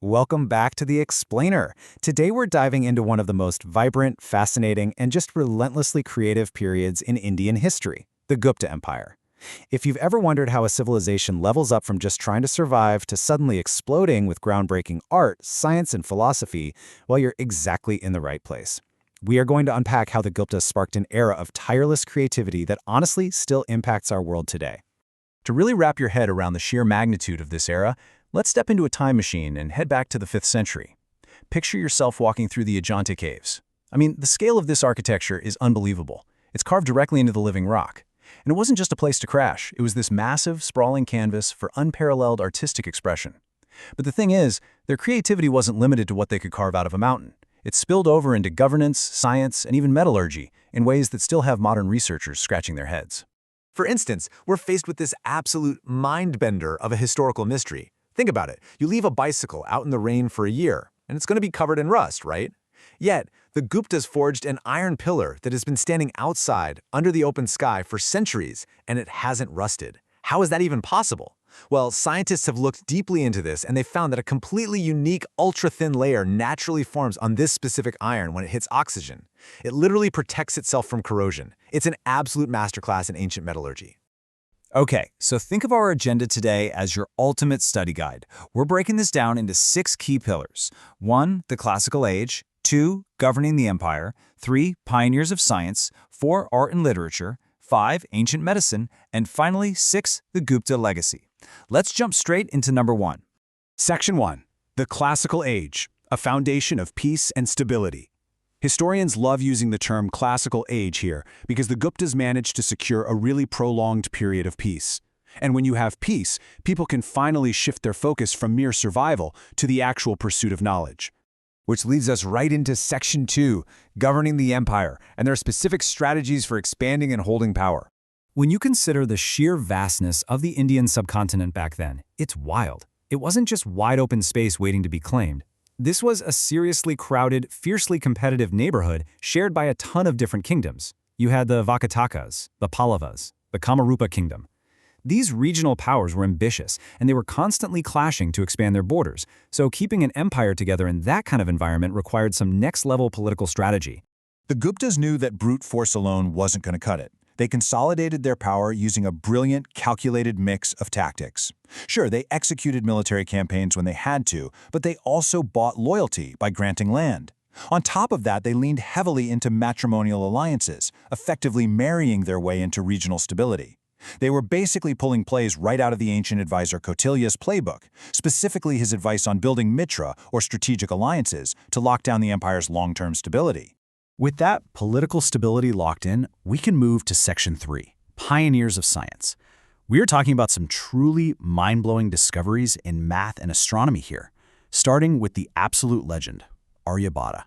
Welcome back to The Explainer. Today we're diving into one of the most vibrant, fascinating, and just relentlessly creative periods in Indian history, the Gupta Empire. If you've ever wondered how a civilization levels up from just trying to survive to suddenly exploding with groundbreaking art, science, and philosophy, well, you're exactly in the right place. We are going to unpack how the Guptas sparked an era of tireless creativity that honestly still impacts our world today. To really wrap your head around the sheer magnitude of this era, let's step into a time machine and head back to the 5th century. Picture yourself walking through the Ajanta caves. The scale of this architecture is unbelievable. It's carved directly into the living rock. And it wasn't just a place to crash, it was this massive, sprawling canvas for unparalleled artistic expression. But the thing is, their creativity wasn't limited to what they could carve out of a mountain. It spilled over into governance, science, and even metallurgy in ways that still have modern researchers scratching their heads. For instance, we're faced with this absolute mind-bender of a historical mystery. Think about it. You leave a bicycle out in the rain for a year, and it's going to be covered in rust, right? Yet, the Guptas forged an iron pillar that has been standing outside, under the open sky, for centuries, and it hasn't rusted. How is that even possible? Well, scientists have looked deeply into this, and they found that a completely unique, ultra-thin layer naturally forms on this specific iron when it hits oxygen. It literally protects itself from corrosion. It's an absolute masterclass in ancient metallurgy. Okay, so think of our agenda today as your ultimate study guide. We're breaking this down into 6 key pillars. 1, the classical age. 2, governing the empire. 3, pioneers of science. 4, art and literature. 5, ancient medicine. And finally, 6, the Gupta legacy. Let's jump straight into number 1. Section 1. The Classical Age, a foundation of peace and stability. Historians love using the term classical age here because the Guptas managed to secure a really prolonged period of peace. And when you have peace, people can finally shift their focus from mere survival to the actual pursuit of knowledge. Which leads us right into Section 2, governing the empire, and their specific strategies for expanding and holding power. When you consider the sheer vastness of the Indian subcontinent back then, it's wild. It wasn't just wide open space waiting to be claimed. This was a seriously crowded, fiercely competitive neighborhood shared by a ton of different kingdoms. You had the Vakatakas, the Pallavas, the Kamarupa kingdom. These regional powers were ambitious, and they were constantly clashing to expand their borders, so keeping an empire together in that kind of environment required some next-level political strategy. The Guptas knew that brute force alone wasn't going to cut it. They consolidated their power using a brilliant, calculated mix of tactics. Sure, they executed military campaigns when they had to, but they also bought loyalty by granting land. On top of that, they leaned heavily into matrimonial alliances, effectively marrying their way into regional stability. They were basically pulling plays right out of the ancient advisor Kautilya's playbook, specifically his advice on building mitra, or strategic alliances, to lock down the empire's long-term stability. With that political stability locked in, we can move to Section 3, pioneers of science. We're talking about some truly mind-blowing discoveries in math and astronomy here, starting with the absolute legend, Aryabhata.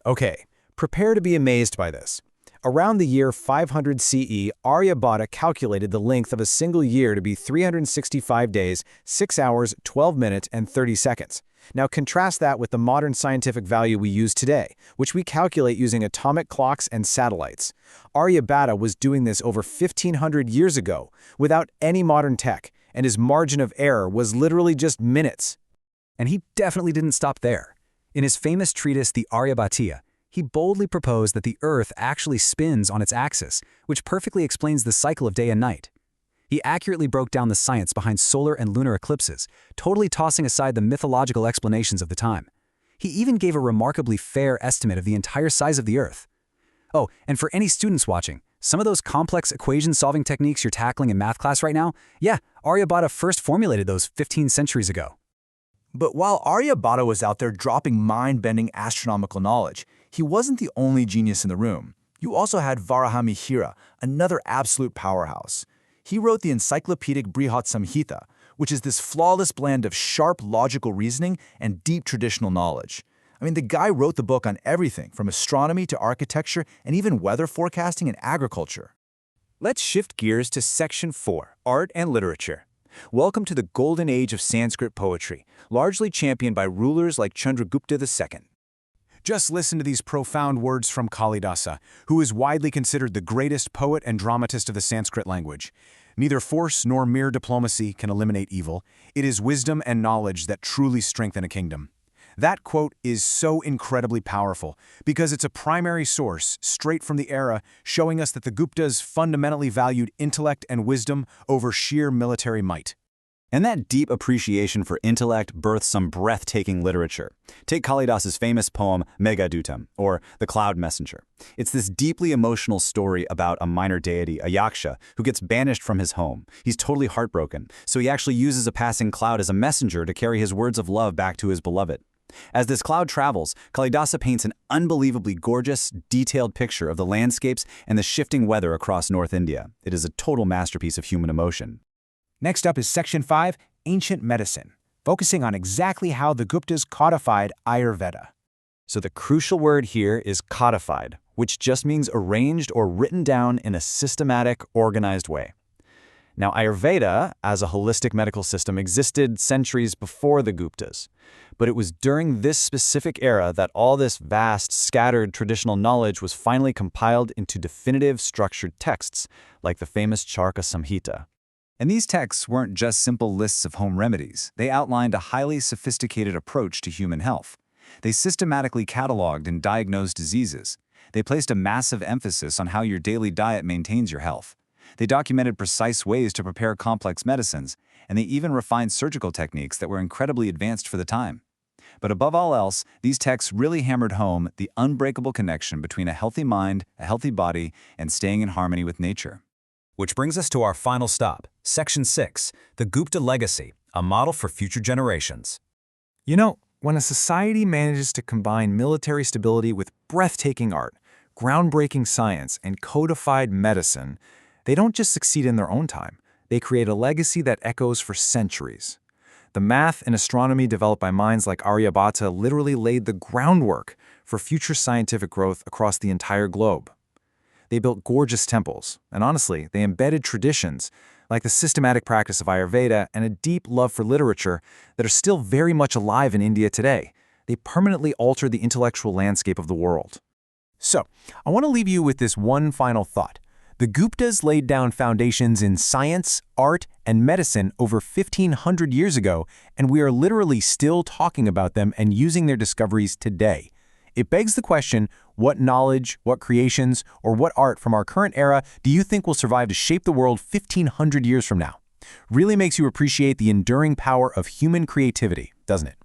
Okay, prepare to be amazed by this. Around the year 500 CE, Aryabhata calculated the length of a single year to be 365 days, 6 hours, 12 minutes, and 30 seconds. Now contrast that with the modern scientific value we use today, which we calculate using atomic clocks and satellites. Aryabhata was doing this over 1,500 years ago, without any modern tech, and his margin of error was literally just minutes. And he definitely didn't stop there. In his famous treatise, the Aryabhatiya, he boldly proposed that the Earth actually spins on its axis, which perfectly explains the cycle of day and night. He accurately broke down the science behind solar and lunar eclipses, totally tossing aside the mythological explanations of the time. He even gave a remarkably fair estimate of the entire size of the Earth. Oh, and for any students watching, some of those complex equation-solving techniques you're tackling in math class right now, yeah, Aryabhata first formulated those 15 centuries ago. But while Aryabhata was out there dropping mind-bending astronomical knowledge, he wasn't the only genius in the room. You also had Varahamihira, another absolute powerhouse. He wrote the encyclopedic Brihat Samhita, which is this flawless blend of sharp logical reasoning and deep traditional knowledge. The guy wrote the book on everything from astronomy to architecture and even weather forecasting and agriculture. Let's shift gears to Section 4, art and literature. Welcome to the golden age of Sanskrit poetry, largely championed by rulers like Chandragupta II. Just listen to these profound words from Kalidasa, who is widely considered the greatest poet and dramatist of the Sanskrit language. Neither force nor mere diplomacy can eliminate evil. It is wisdom and knowledge that truly strengthen a kingdom. That quote is so incredibly powerful because it's a primary source straight from the era showing us that the Guptas fundamentally valued intellect and wisdom over sheer military might. And that deep appreciation for intellect birthed some breathtaking literature. Take Kalidas's famous poem Meghadutam, or The Cloud Messenger. It's this deeply emotional story about a minor deity, a yaksha, who gets banished from his home. He's totally heartbroken, so he actually uses a passing cloud as a messenger to carry his words of love back to his beloved. As this cloud travels, Kalidasa paints an unbelievably gorgeous, detailed picture of the landscapes and the shifting weather across North India. It is a total masterpiece of human emotion. Next up is Section 5, Ancient Medicine, focusing on exactly how the Guptas codified Ayurveda. So the crucial word here is codified, which just means arranged or written down in a systematic, organized way. Now, Ayurveda, as a holistic medical system, existed centuries before the Guptas. But it was during this specific era that all this vast, scattered traditional knowledge was finally compiled into definitive, structured texts, like the famous Charaka Samhita. And these texts weren't just simple lists of home remedies. They outlined a highly sophisticated approach to human health. They systematically cataloged and diagnosed diseases. They placed a massive emphasis on how your daily diet maintains your health. They documented precise ways to prepare complex medicines, and they even refined surgical techniques that were incredibly advanced for the time. But above all else, these texts really hammered home the unbreakable connection between a healthy mind, a healthy body, and staying in harmony with nature. Which brings us to our final stop, Section 6, the Gupta Legacy, a model for future generations. You know, when a society manages to combine military stability with breathtaking art, groundbreaking science, and codified medicine, they don't just succeed in their own time. They create a legacy that echoes for centuries. The math and astronomy developed by minds like Aryabhata literally laid the groundwork for future scientific growth across the entire globe. They built gorgeous temples, and honestly, they embedded traditions like the systematic practice of Ayurveda and a deep love for literature that are still very much alive in India today. They permanently altered the intellectual landscape of the world. So, I want to leave you with this one final thought. The Guptas laid down foundations in science, art, and medicine over 1,500 years ago, and we are literally still talking about them and using their discoveries today. It begs the question, what knowledge, what creations, or what art from our current era do you think will survive to shape the world 1,500 years from now? Really makes you appreciate the enduring power of human creativity, doesn't it?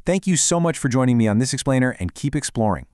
Thank you so much for joining me on this explainer, and keep exploring.